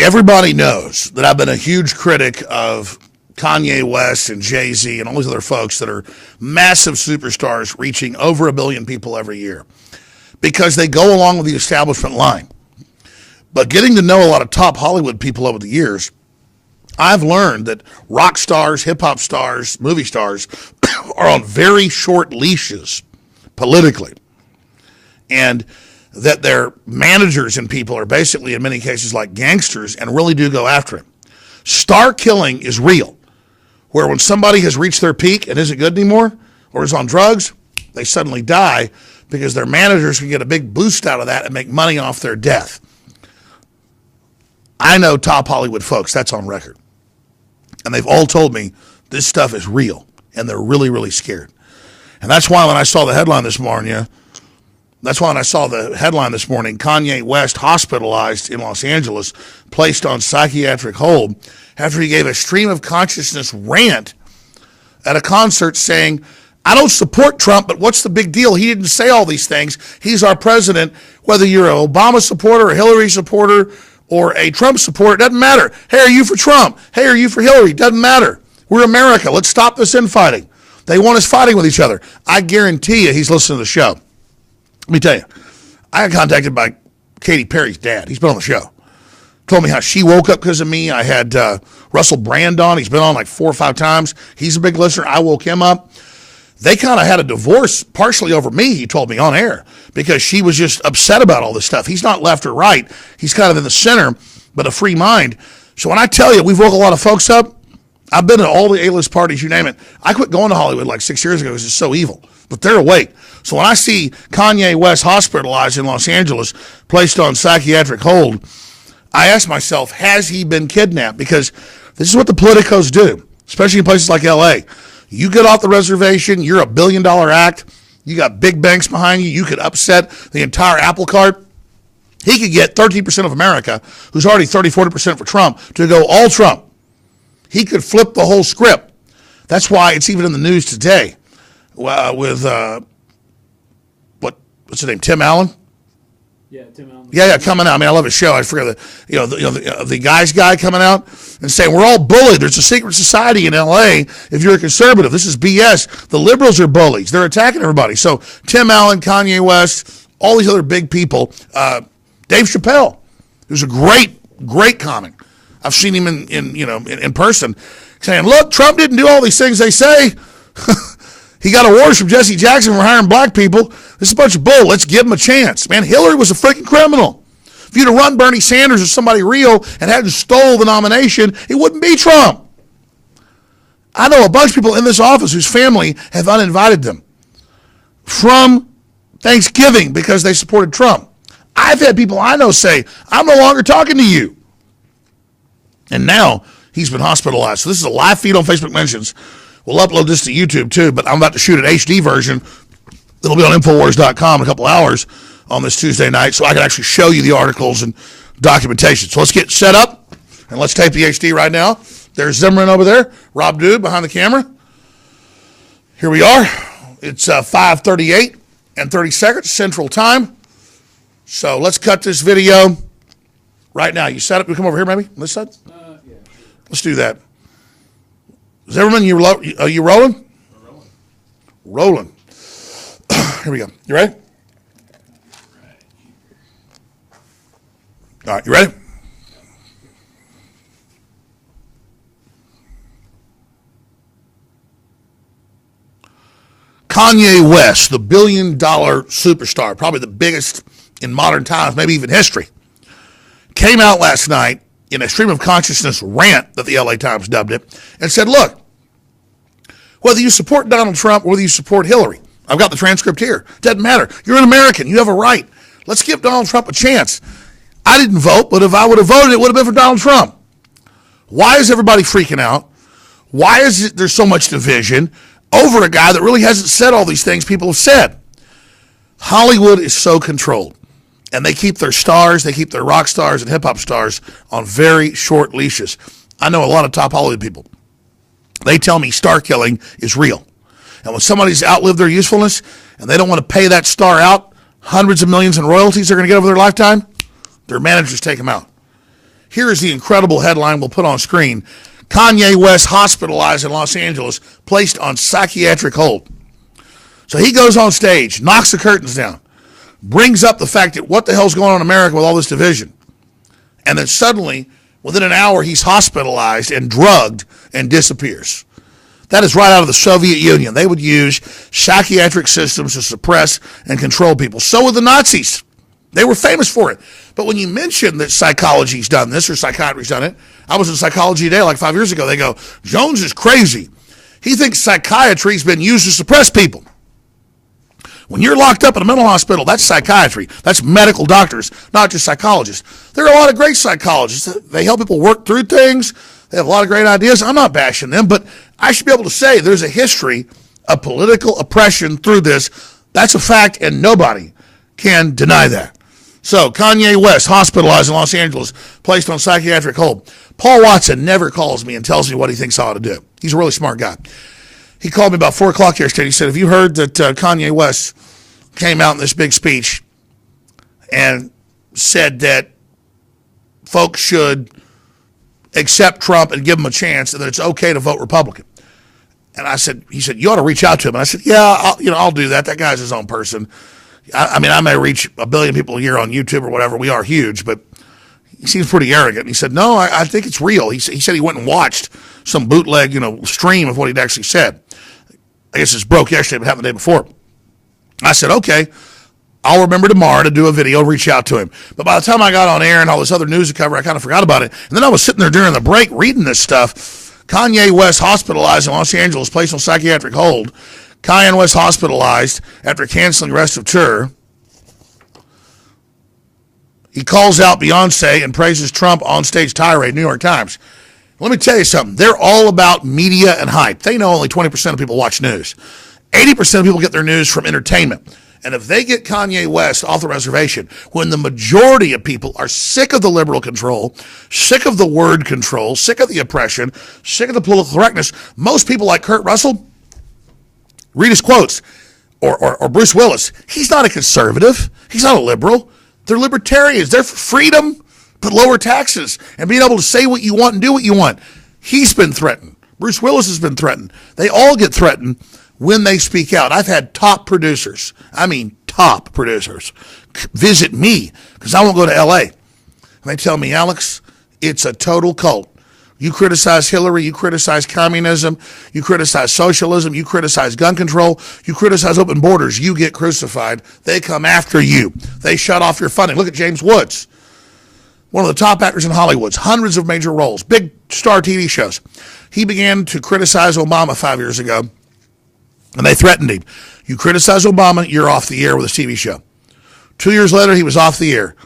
Everybody knows that I've been a huge critic of Kanye West and Jay-Z and all these other folks that are massive superstars reaching over 1 billion people every year because they go along with the establishment line. But getting to know a lot of top Hollywood people over the years, I've learned that rock stars, hip-hop stars, movie stars are on very short leashes politically. And that their managers and people are basically, in many cases, like gangsters and really do go after him. Star killing is real, where when somebody has reached their peak and isn't good anymore or is on drugs, they suddenly die because their managers can get a big boost out of that and make money off their death. I know top Hollywood folks, that's on record. And they've all told me this stuff is real, and they're really, really scared. And that's why when I saw the headline this morning, Kanye West hospitalized in Los Angeles, placed on psychiatric hold after he gave a stream of consciousness rant at a concert saying, I don't support Trump, but what's the big deal? He didn't say all these things. He's our president. Whether you're an Obama supporter, a Hillary supporter, or a Trump supporter, it doesn't matter. Hey, are you for Trump? Hey, are you for Hillary? Doesn't matter. We're America. Let's stop this infighting. They want us fighting with each other. I guarantee you he's listening to the show. Let me tell you, I got contacted by Katy Perry's dad. He's been on the show. Told me how she woke up because of me. I had Russell Brand on. He's been on like 4 or 5 times. He's a big listener. I woke him up. They kind of had a divorce partially over me, he told me on air, because she was just upset about all this stuff. He's not left or right. He's kind of in the center, but a free mind. So when I tell you we've woke a lot of folks up, I've been at all the A-list parties, you name it. I quit going to Hollywood like 6 years ago because it's so evil. But they're awake. So when I see Kanye West hospitalized in Los Angeles, placed on psychiatric hold, I ask myself, has he been kidnapped? Because this is what the politicos do, especially in places like L.A. You get off the reservation, you're a $1 billion act, you got big banks behind you, you could upset the entire apple cart. He could get 13% of America, who's already 40% for Trump, to go all Trump. He could flip the whole script. That's why it's even in the news today with, what's his name, Tim Allen? Yeah, Tim Allen. Yeah, coming out. I mean, I love his show. I forget the guy's guy coming out and saying we're all bullied. There's a secret society in L.A. if you're a conservative. This is BS. The liberals are bullies. They're attacking everybody. So Tim Allen, Kanye West, all these other big people. Dave Chappelle, who's a great comic. I've seen him in person, saying, "Look, Trump didn't do all these things they say." He got awards from Jesse Jackson for hiring black people. This is a bunch of bull. Let's give him a chance. Man, Hillary was a freaking criminal. If you'd have run Bernie Sanders or somebody real and hadn't stole the nomination, it wouldn't be Trump. I know a bunch of people in this office whose family have uninvited them from Thanksgiving because they supported Trump. I've had people I know say, I'm no longer talking to you. And now he's been hospitalized. So this is a live feed on Facebook Mentions. We'll upload this to YouTube too, but I'm about to shoot an HD version. It'll be on Infowars.com in a couple hours on this Tuesday night, so I can actually show you the articles and documentation. So let's get set up, and let's tape the HD right now. There's Zimmerman over there, Rob Dude behind the camera. Here we are. It's 5:38 and 30 seconds Central Time. So let's cut this video right now. You set up? You come over here, maybe on this side. Yeah. Let's do that. Zimmerman, are you rolling? We're rolling. Rolling. Here we go. You ready? All right, you ready? Kanye West, the $1 billion superstar, probably the biggest in modern times, maybe even history, came out last night in a stream of consciousness rant that the LA Times dubbed it, and said, look, whether you support Donald Trump or whether you support Hillary, I've got the transcript here. Doesn't matter. You're an American. You have a right. Let's give Donald Trump a chance. I didn't vote, but if I would have voted, it would have been for Donald Trump. Why is everybody freaking out? Why is there so much division over a guy that really hasn't said all these things people have said? Hollywood is so controlled, and they keep their stars, they keep their rock stars and hip-hop stars on very short leashes. I know a lot of top Hollywood people. They tell me star killing is real. And when somebody's outlived their usefulness and they don't want to pay that star out hundreds of millions in royalties they're going to get over their lifetime, their managers take them out. Here is the incredible headline we'll put on screen. Kanye West hospitalized in Los Angeles, placed on psychiatric hold. So he goes on stage, knocks the curtains down, brings up the fact that what the hell's going on in America with all this division. And then suddenly, within an hour, he's hospitalized and drugged and disappears. That is right out of the Soviet Union. They would use psychiatric systems to suppress and control people. So would the Nazis. They were famous for it. But when you mention that psychology's done this or psychiatry's done it, I was in Psychology Today like 5 years ago. They go, Jones is crazy. He thinks psychiatry's been used to suppress people. When you're locked up in a mental hospital, that's psychiatry. That's medical doctors, not just psychologists. There are a lot of great psychologists. They help people work through things. They have a lot of great ideas. I'm not bashing them, but I should be able to say there's a history of political oppression through this. That's a fact, and nobody can deny that. So, Kanye West, hospitalized in Los Angeles, placed on psychiatric hold. Paul Watson never calls me and tells me what he thinks I ought to do. He's a really smart guy. He called me about 4 o'clock yesterday. He said, have you heard that Kanye West came out in this big speech and said that folks should accept Trump and give him a chance and that it's okay to vote Republican? And I said, he said, you ought to reach out to him. And I said, yeah, I'll do that. That guy's his own person. I mean, I may reach 1 billion people a year on YouTube or whatever. We are huge, but he seems pretty arrogant. And he said, no, I think it's real. He said he went and watched some bootleg, stream of what he'd actually said. I guess it's broke yesterday, but happened the day before. I said, okay, I'll remember tomorrow to do a video, reach out to him. But by the time I got on air and all this other news to cover, I kind of forgot about it. And then I was sitting there during the break reading this stuff. Kanye West hospitalized in Los Angeles, placed on psychiatric hold. Kanye West hospitalized after canceling the rest of tour. He calls out Beyonce and praises Trump on stage tirade, New York Times. Let me tell you something. They're all about media and hype. They know only 20% of people watch news. 80% of people get their news from entertainment. And if they get Kanye West off the reservation, when the majority of people are sick of the liberal control, sick of the word control, sick of the oppression, sick of the political correctness, most people like Kurt Russell, read his quotes, or Bruce Willis. He's not a conservative. He's not a liberal. They're libertarians. They're for freedom, but lower taxes, and being able to say what you want and do what you want. He's been threatened. Bruce Willis has been threatened. They all get threatened when they speak out. I've had top producers, visit me because I won't go to L.A. And they tell me, Alex, it's a total cult. You criticize Hillary, you criticize communism, you criticize socialism, you criticize gun control, you criticize open borders, you get crucified. They come after you. They shut off your funding. Look at James Woods, one of the top actors in Hollywood, hundreds of major roles, big star TV shows. He began to criticize Obama 5 years ago, and they threatened him. You criticize Obama, you're off the air with his TV show. 2 years later, he was off the air.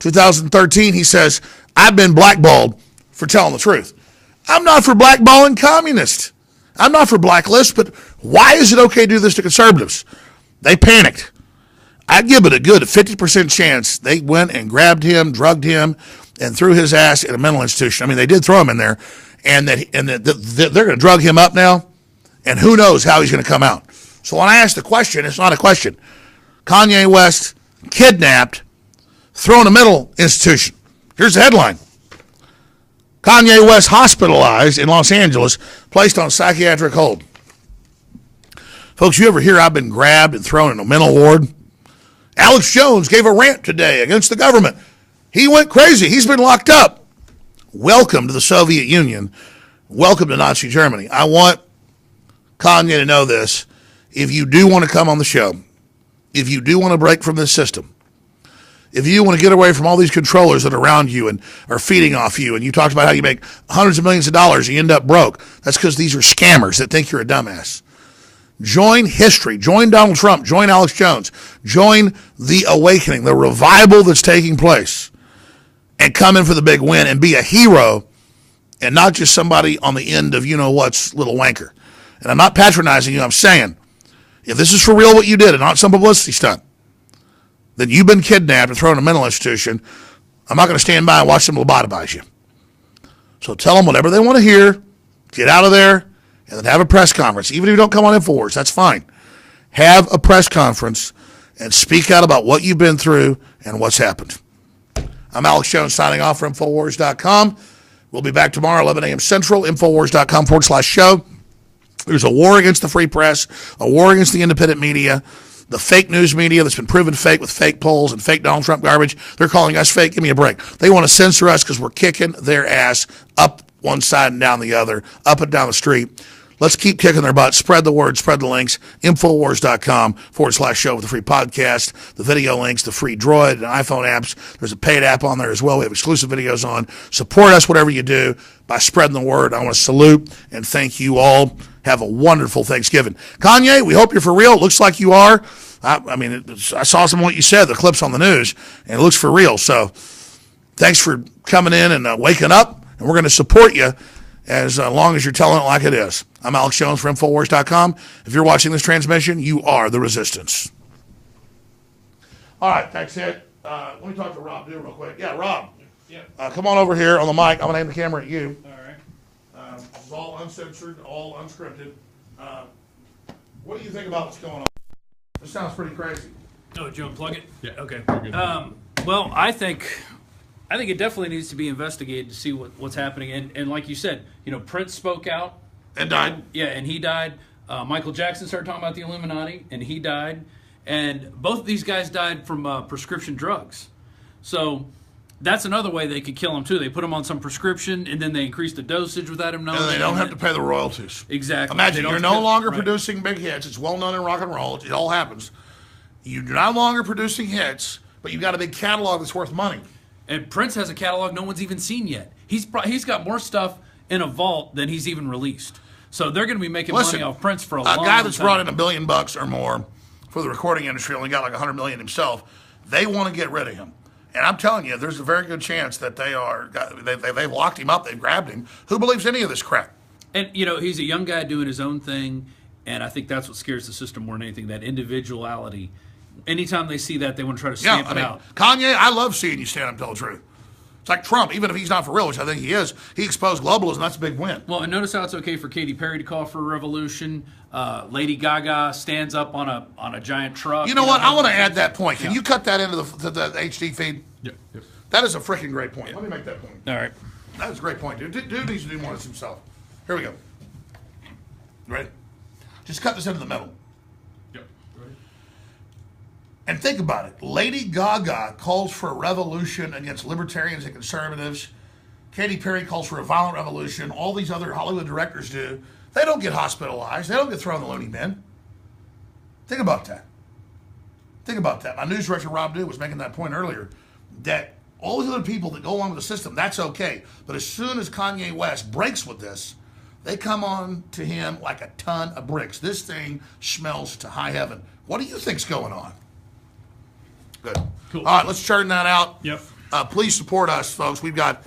2013, he says, I've been blackballed for telling the truth. I'm not for blackballing communists. I'm not for blacklists, but why is it okay to do this to conservatives? They panicked. I'd give it a good 50% chance they went and grabbed him, drugged him, and threw his ass in a mental institution. I mean, they did throw him in there, and that they're going to drug him up now, and who knows how he's going to come out. So when I ask the question, it's not a question. Kanye West kidnapped, thrown in a mental institution. Here's the headline. Kanye West hospitalized in Los Angeles, placed on psychiatric hold. Folks, you ever hear I've been grabbed and thrown in a mental ward? Alex Jones gave a rant today against the government. He went crazy. He's been locked up. Welcome to the Soviet Union. Welcome to Nazi Germany. I want Kanye to know this. If you do want to come on the show, if you do want to break from this system, if you want to get away from all these controllers that are around you and are feeding off you, and you talked about how you make hundreds of millions of dollars and you end up broke, that's because these are scammers that think you're a dumbass. Join history. Join Donald Trump. Join Alex Jones. Join the awakening, the revival that's taking place, and come in for the big win and be a hero and not just somebody on the end of you-know-what's little wanker. And I'm not patronizing you. I'm saying, if this is for real what you did and not some publicity stunt, then you've been kidnapped and thrown in a mental institution. I'm not going to stand by and watch them lobotomize you. So tell them whatever they want to hear, get out of there, and then have a press conference. Even if you don't come on InfoWars, that's fine. Have a press conference and speak out about what you've been through and what's happened. I'm Alex Jones signing off from Infowars.com. We'll be back tomorrow, 11 a.m. Central, Infowars.com/show. There's a war against the free press, a war against the independent media, the fake news media that's been proven fake with fake polls and fake Donald Trump garbage. They're calling us fake. Give me a break. They want to censor us because we're kicking their ass up one side and down the other, up and down the street. Let's keep kicking their butt. Spread the word, spread the links. Infowars.com/show with the free podcast, the video links, the free Droid and iPhone apps. There's a paid app on there as well. We have exclusive videos on. Support us, whatever you do, by spreading the word. I want to salute and thank you all. Have a wonderful Thanksgiving. Kanye, we hope you're for real. It looks like you are. I saw some of what you said, the clips on the news, and it looks for real. So thanks for coming in and waking up, and we're going to support you as long as you're telling it like it is. I'm Alex Jones for Infowars.com. If you're watching this transmission, you are the resistance. All right, that's it. Let me talk to Rob real quick. Yeah, Rob. Yeah. Come on over here on the mic. I'm going to aim the camera at you. All right. This is all uncensored, all unscripted. What do you think about what's going on? This sounds pretty crazy. Oh, do you want to plug it? Yeah. Okay. Good. Well, I think it definitely needs to be investigated to see what's happening. And like you said, Prince spoke out. And died. Yeah, and he died. Michael Jackson started talking about the Illuminati, and he died. And both of these guys died from prescription drugs. So that's another way they could kill him, too. They put him on some prescription, and then they increase the dosage without him knowing. And they don't have to pay the royalties. Exactly. Imagine you're no longer producing big hits. It's well known in rock and roll. It all happens. You're no longer producing hits, but you've got a big catalog that's worth money. And Prince has a catalog no one's even seen yet. He's got more stuff in a vault than he's even released. So they're going to be making money off Prince for a long time. A guy that's brought in $1 billion or more for the recording industry only got like $100 million himself. They want to get rid of him. And I'm telling you, there's a very good chance that they've locked him up, they've grabbed him. Who believes any of this crap? And, he's a young guy doing his own thing, and I think that's what scares the system more than anything, that individuality. Anytime they see that, they want to try to stamp it out. Kanye, I love seeing you stand up and tell the truth. It's like Trump, even if he's not for real, which I think he is, he exposed globalism, that's a big win. Well, and notice how it's okay for Katy Perry to call for a revolution. Lady Gaga stands up on a giant truck. You know what? I want to add that point. Can you cut that into the HD feed? Yep. That is a freaking great point. Let me make that point. All right. That is a great point, dude. Dude needs to do more of this himself. Here we go. Ready? Just cut this into the middle. Yep. And think about it. Lady Gaga calls for a revolution against libertarians and conservatives. Katy Perry calls for a violent revolution. All these other Hollywood directors do. They don't get hospitalized. They don't get thrown in the loony bin. Think about that. Think about that. My news director, Rob Dew, was making that point earlier, that all these other people that go along with the system, that's okay. But as soon as Kanye West breaks with this, they come on to him like a ton of bricks. This thing smells to high heaven. What do you think's going on? Good. Cool. All right, let's churn that out. Yep. Please support us, folks. We've got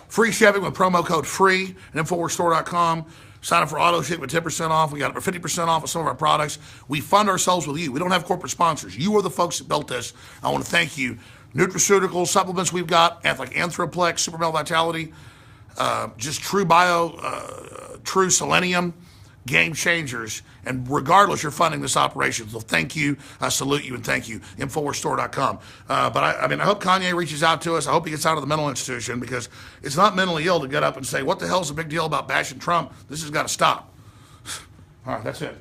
free shipping with promo code FREE at InfoWarsStore.com. Sign up for auto ship with 10% off. We got 50% off of some of our products. We fund ourselves with you. We don't have corporate sponsors. You are the folks that built this. I want to thank you. Nutraceuticals, supplements we've got, like Anthroplex, Super Male Vitality, just True Bio, True Selenium, game changers. And regardless, you're funding this operation. So thank you. I salute you and thank you. InfoWarsStore.com. But I hope Kanye reaches out to us. I hope he gets out of the mental institution, because it's not mentally ill to get up and say, what the hell's the big deal about bashing Trump? This has got to stop. All right, that's it.